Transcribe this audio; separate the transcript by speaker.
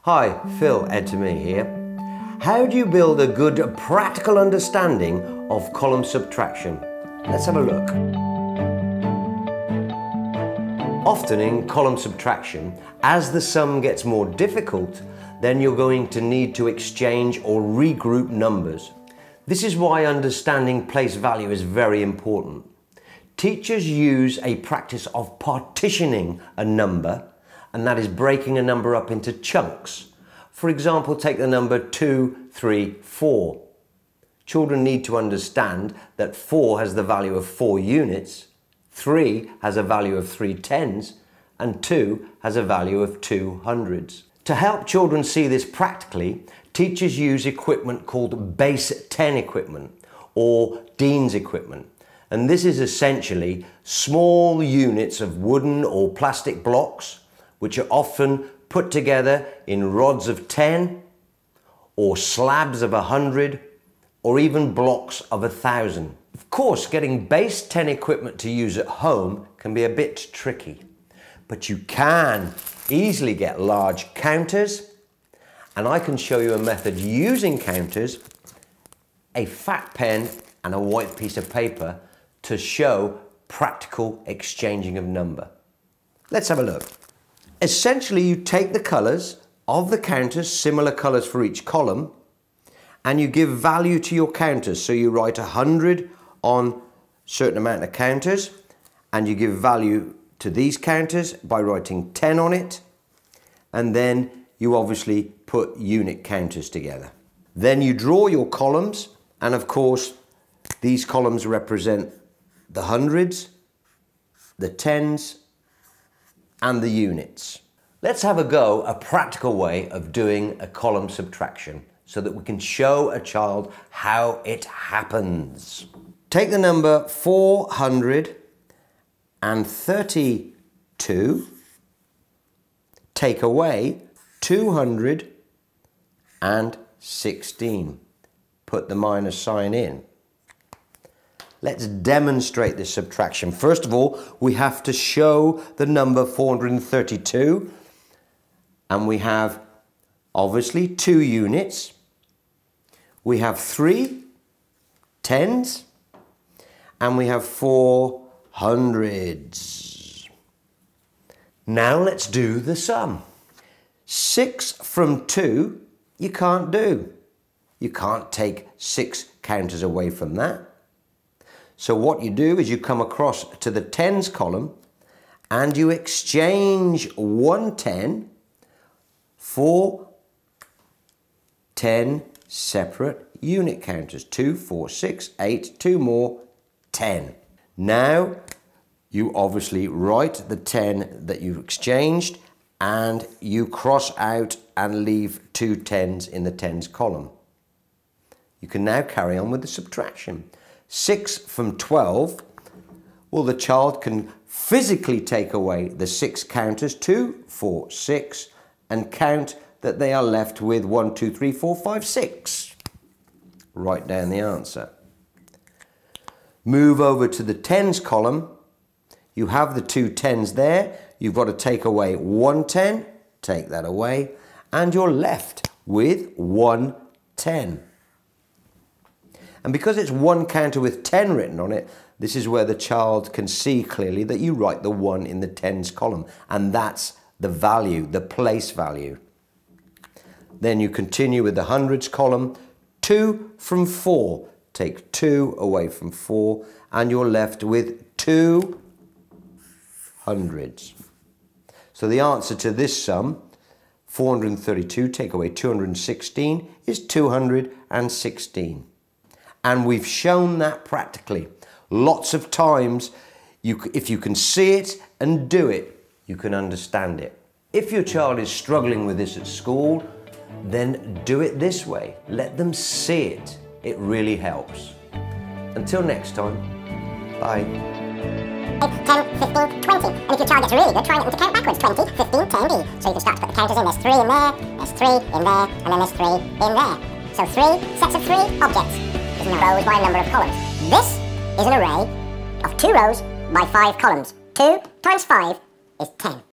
Speaker 1: Hi, Phil, Ed2Me here. How do you build a good practical understanding of column subtraction? Let's have a look. Often in column subtraction, as the sum gets more difficult, then you're going to need to exchange or regroup numbers. This is why understanding place value is very important. Teachers use a practice of partitioning a number, and that is breaking a number up into chunks. For example, take the number 2, 3, 4. Children need to understand that 4 has the value of 4 units, 3 has a value of 3 tens, and 2 has a value of 2 hundreds. To help children see this practically, teachers use equipment called base 10 equipment or Dean's equipment. And this is essentially small units of wooden or plastic blocks which are often put together in rods of 10 or slabs of 100 or even blocks of 1,000. Of course, getting base 10 equipment to use at home can be a bit tricky, but you can easily get large counters, and I can show you a method using counters, a fat pen and a white piece of paper to show practical exchanging of number. Let's have a look. Essentially, you take the colours of the counters, similar colours for each column, and you give value to your counters. So you write 100 on a certain amount of counters, and you give value to these counters by writing 10 on it, and then you obviously put unit counters together. Then you draw your columns, and of course these columns represent the hundreds, the tens, and the units. Let's have a go, a practical way of doing a column subtraction so that we can show a child how it happens. Take the number 432, take away 216. Put the minus sign in. Let's demonstrate this subtraction. First of all, we have to show the number 432, and we have obviously 2 units. We have 3 tens, and we have 4 hundreds. Now let's do the sum. 6 from 2, you can't do. You can't take 6 counters away from that. So what you do is you come across to the tens column and you exchange 1 10 for 10 separate unit counters. 2, 4, 6, 8, 2 more, 10. Now you obviously write the 10 that you've exchanged and you cross out and leave 2 tens in the tens column. You can now carry on with the subtraction. 6 from 12, well, the child can physically take away the 6 counters, 2, 4, 6, and count that they are left with 1, 2, 3, 4, 5, 6. Write down the answer. Move over to the tens column. You have the 2 tens there. You've got to take away 1 10, take that away, and you're left with 1 10. And because it's one counter with 10 written on it, this is where the child can see clearly that you write the 1 in the tens column. And that's the value, the place value. Then you continue with the hundreds column. 2 from 4. Take 2 away from 4 and you're left with 2 hundreds. So the answer to this sum, 432 take away 216, is 216. And we've shown that practically. Lots of times, if you can see it and do it, you can understand it. If your child is struggling with this at school, then do it this way. Let them see it. It really helps. Until next time, bye.
Speaker 2: 8, 10, 15, 20. And if your child gets really good, try and get them to count backwards. 20, 15, 10D. So you can start to put the counters in. There's 3 in there, there's 3 in there, and then there's 3 in there. So 3 sets of 3 objects. Is in a rows by a number of columns. This is an array of 2 rows by 5 columns. 2 times 5 is 10.